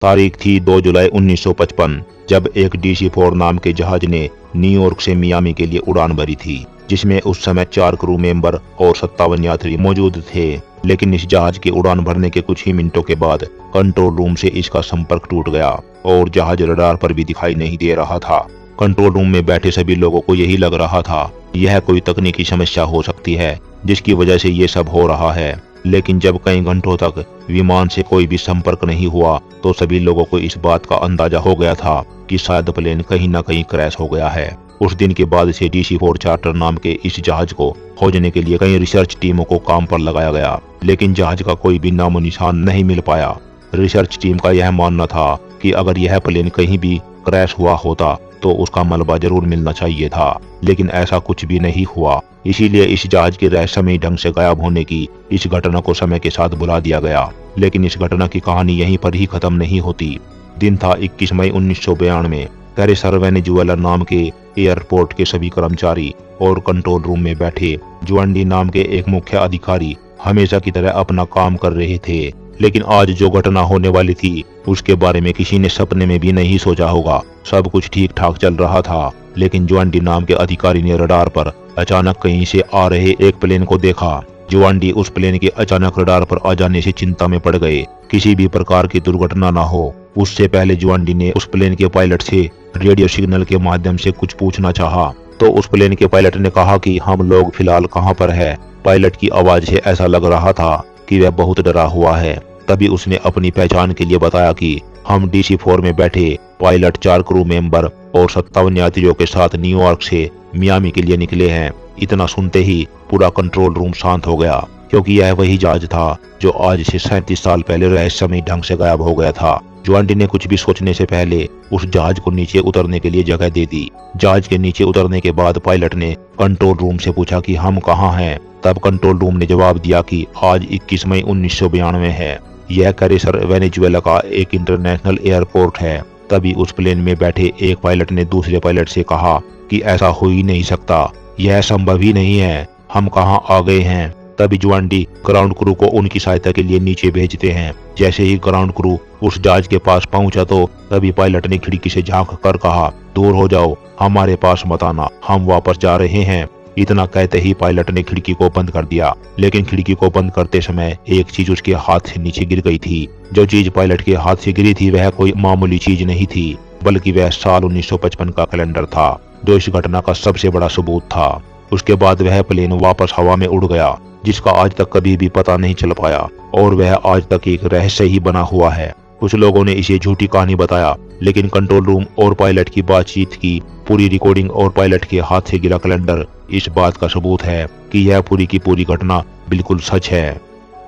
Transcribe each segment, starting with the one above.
तारीख थी 2 जुलाई 1955, जब एक DC-4 नाम के जहाज ने न्यूयॉर्क से मियामी के लिए उड़ान भरी थी, जिसमें उस समय 4 क्रू मेंबर और 57 यात्री मौजूद थे। लेकिन इस जहाज के उड़ान भरने के कुछ ही मिनटों के बाद कंट्रोल रूम से इसका संपर्क टूट गया और जहाज रडार पर भी दिखाई नहीं दे रहा था। कंट्रोल रूम में बैठे सभी लोगों को यही लग रहा था, यह कोई तकनीकी समस्या हो सकती है जिसकी वजह से ये सब हो रहा है। लेकिन जब कई घंटों तक विमान से कोई भी संपर्क नहीं हुआ, तो सभी लोगों को इस बात का अंदाजा हो गया था कि शायद प्लेन कहीं न कहीं क्रैश हो गया है। उस दिन के बाद से DC-4 चार्टर नाम के इस जहाज को खोजने के लिए कई रिसर्च टीमों को काम पर लगाया गया, लेकिन जहाज का कोई भी नामो निशान नहीं मिल पाया। रिसर्च टीम का यह मानना था कि अगर यह प्लेन कहीं भी क्रैश हुआ होता तो उसका मलबा जरूर मिलना चाहिए था, लेकिन ऐसा कुछ भी नहीं हुआ। इसीलिए इस जहाज के रहस्यमयी ढंग से गायब होने की इस घटना को समय के साथ भुला दिया गया। लेकिन इस घटना की कहानी यहीं पर ही खत्म नहीं होती। दिन था 21 मई 1992। कैरेसर वेनेजुएला नाम के एयरपोर्ट के सभी कर्मचारी और कंट्रोल रूम में बैठे जुआंडी नाम के एक मुख्य अधिकारी हमेशा की तरह अपना काम कर रहे थे। लेकिन आज जो घटना होने वाली थी उसके बारे में किसी ने सपने में भी नहीं सोचा होगा। सब कुछ ठीक ठाक चल रहा था, लेकिन जुआंडी नाम के अधिकारी ने रडार पर अचानक कहीं से आ रहे एक प्लेन को देखा। जुआंडी उस प्लेन के अचानक रडार पर आ जाने से चिंता में पड़ गए। किसी भी प्रकार की दुर्घटना ना हो, उससे पहले जुआंडी ने उस प्लेन के पायलट से रेडियो सिग्नल के माध्यम से कुछ पूछना चाहा। तो उस प्लेन के पायलट ने कहा कि हम लोग फिलहाल कहाँ पर है। पायलट की आवाज से ऐसा लग रहा था कि वह बहुत डरा हुआ है। तभी उसने अपनी पहचान के लिए बताया कि हम DC-4 में बैठे पायलट, 4 क्रू मेंबर और 57 यात्रियों के साथ न्यूयॉर्क से मियामी के लिए निकले हैं। इतना सुनते ही पूरा कंट्रोल रूम शांत हो गया, क्योंकि यह वही जहाज था जो आज से 37 साल पहले रहस्यमयी ढंग से गायब हो गया था। जुआंडी ने कुछ भी सोचने से पहले उस जहाज को नीचे उतरने के लिए जगह दे दी। जहाज के नीचे उतरने के बाद पायलट ने कंट्रोल रूम से पूछा कि हम कहाँ हैं। तब कंट्रोल रूम ने जवाब दिया कि आज 21 मई 1992 है। यह कैरेसर वेनेजुएला का एक इंटरनेशनल एयरपोर्ट है। तभी उस प्लेन में बैठे एक पायलट ने दूसरे पायलट से कहा कि ऐसा हो ही नहीं सकता, यह संभव ही नहीं है, हम कहाँ आ गए हैं। तभी जुआंडी ग्राउंड क्रू को उनकी सहायता के लिए नीचे भेजते हैं। जैसे ही ग्राउंड क्रू उस जहाज के पास पहुंचा तो तभी पायलट ने खिड़की से झांक कर कहा, दूर हो जाओ, हमारे पास मत आना, हम वापस जा रहे हैं। इतना कहते ही पायलट ने खिड़की को बंद कर दिया। लेकिन खिड़की को बंद करते समय एक चीज उसके हाथ से नीचे गिर गई थी। जो चीज पायलट के हाथ से गिरी थी वह कोई मामूली चीज नहीं थी, बल्कि वह साल 1955 का कैलेंडर था, जो इस घटना का सबसे बड़ा सबूत था। उसके बाद वह प्लेन वापस हवा में उड़ गया, जिसका आज तक कभी भी पता नहीं चल पाया, और वह आज तक एक रहस्य ही बना हुआ है। कुछ लोगों ने इसे झूठी कहानी बताया, लेकिन कंट्रोल रूम और पायलट की बातचीत की पूरी रिकॉर्डिंग और पायलट के हाथ से गिरा कैलेंडर इस बात का सबूत है कि यह पूरी की पूरी घटना बिल्कुल सच है।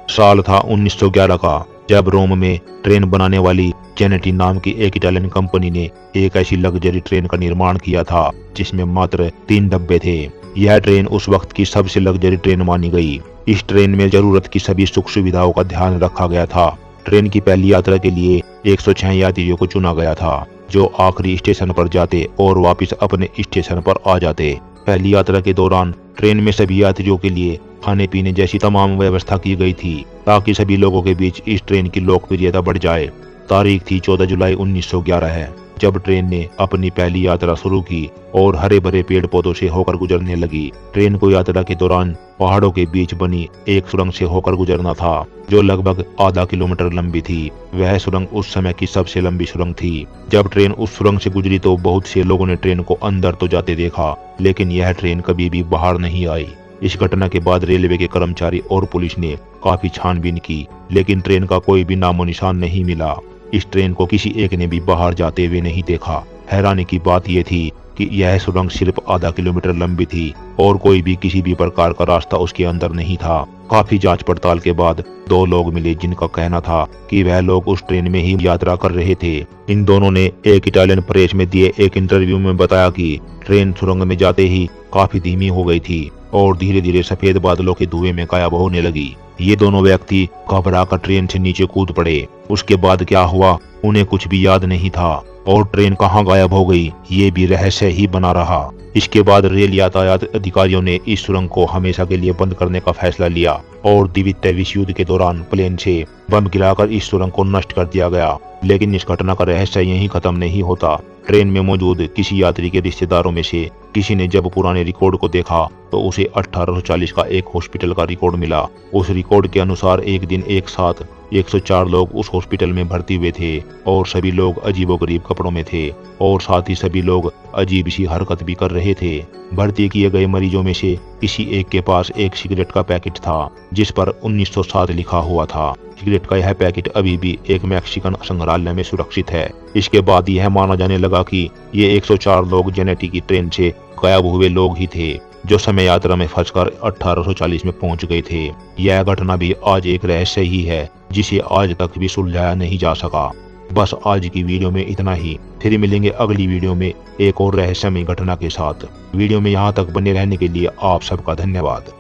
साल था 1911 का, जब रोम में ट्रेन बनाने वाली जेनेटी नाम की एक इटालियन कंपनी ने एक ऐसी लग्जरी ट्रेन का निर्माण किया था जिसमें मात्र 3 डब्बे थे। यह ट्रेन उस वक्त की सबसे लग्जरी ट्रेन मानी गई। इस ट्रेन में जरूरत की सभी सुख सुविधाओं का ध्यान रखा गया था। ट्रेन की पहली यात्रा के लिए 106 यात्रियों को चुना गया था, जो आखिरी स्टेशन पर जाते और वापस अपने स्टेशन पर आ जाते। पहली यात्रा के दौरान ट्रेन में सभी यात्रियों के लिए खाने पीने जैसी तमाम व्यवस्था की गई थी, ताकि सभी लोगों के बीच इस ट्रेन की लोकप्रियता बढ़ जाए। तारीख थी 14 जुलाई 1911 है, जब ट्रेन ने अपनी पहली यात्रा शुरू की और हरे भरे पेड़ पौधों से होकर गुजरने लगी। ट्रेन को यात्रा के दौरान पहाड़ों के बीच बनी एक सुरंग से होकर गुजरना था, जो लगभग आधा किलोमीटर लंबी थी। वह सुरंग उस समय की सबसे लंबी सुरंग थी। जब ट्रेन उस सुरंग से गुजरी तो बहुत से लोगों ने ट्रेन को अंदर तो जाते देखा, लेकिन यह ट्रेन कभी भी बाहर नहीं आई। इस घटना के बाद रेलवे के कर्मचारी और पुलिस ने काफी छानबीन की, लेकिन ट्रेन का कोई भी नामो निशान नहीं मिला। इस ट्रेन को किसी एक ने भी बाहर जाते हुए नहीं देखा। हैरानी की बात यह थी कि यह सुरंग सिर्फ आधा किलोमीटर लंबी थी और कोई भी किसी भी प्रकार का रास्ता उसके अंदर नहीं था। काफी जांच पड़ताल के बाद 2 लोग मिले जिनका कहना था कि वह लोग उस ट्रेन में ही यात्रा कर रहे थे। इन दोनों ने एक इटालियन प्रेस में दिए एक इंटरव्यू में बताया कि ट्रेन सुरंग में जाते ही काफी धीमी हो गई थी और धीरे धीरे सफेद बादलों के धुएं में गायब होने लगी। ये दोनों व्यक्ति घबरा कर ट्रेन से नीचे कूद पड़े। उसके बाद क्या हुआ उन्हें कुछ भी याद नहीं था, और ट्रेन कहाँ गायब हो गई ये भी रहस्य ही बना रहा। इसके बाद रेल यातायात अधिकारियों ने इस सुरंग को हमेशा के लिए बंद करने का फैसला लिया और द्वितीय विश्व युद्ध के दौरान प्लेन से बम गिराकर इस सुरंग को नष्ट कर दिया गया। लेकिन इस घटना का रहस्य यहीं खत्म नहीं होता। ट्रेन में मौजूद किसी यात्री के रिश्तेदारों में से किसी ने जब पुराने रिकॉर्ड को देखा तो उसे 1840 का एक हॉस्पिटल का रिकॉर्ड मिला। उस रिकॉर्ड के अनुसार एक दिन एक साथ 104 लोग उस हॉस्पिटल में भर्ती हुए थे और सभी लोग अजीबोगरीब कपड़ों में थे और साथ ही सभी लोग अजीब सी हरकत भी कर रहे थे। भर्ती किए गए मरीजों में से किसी एक के पास एक सिगरेट का पैकेट था जिस पर 1907 लिखा हुआ था। सिगरेट का यह पैकेट अभी भी एक मैक्सिकन संग्रहालय में सुरक्षित है। इसके बाद यह माना जाने लगा कि ये 104 लोग जेनेटिक की ट्रेन से गायब हुए लोग ही थे जो समय यात्रा में फंसकर 1840 में पहुंच गए थे। यह घटना भी आज एक रहस्य ही है जिसे आज तक भी सुलझाया नहीं जा सका। बस आज की वीडियो में इतना ही। फिर मिलेंगे अगली वीडियो में एक और रहस्यमय घटना के साथ। वीडियो में यहाँ तक बने रहने के लिए आप सबका धन्यवाद।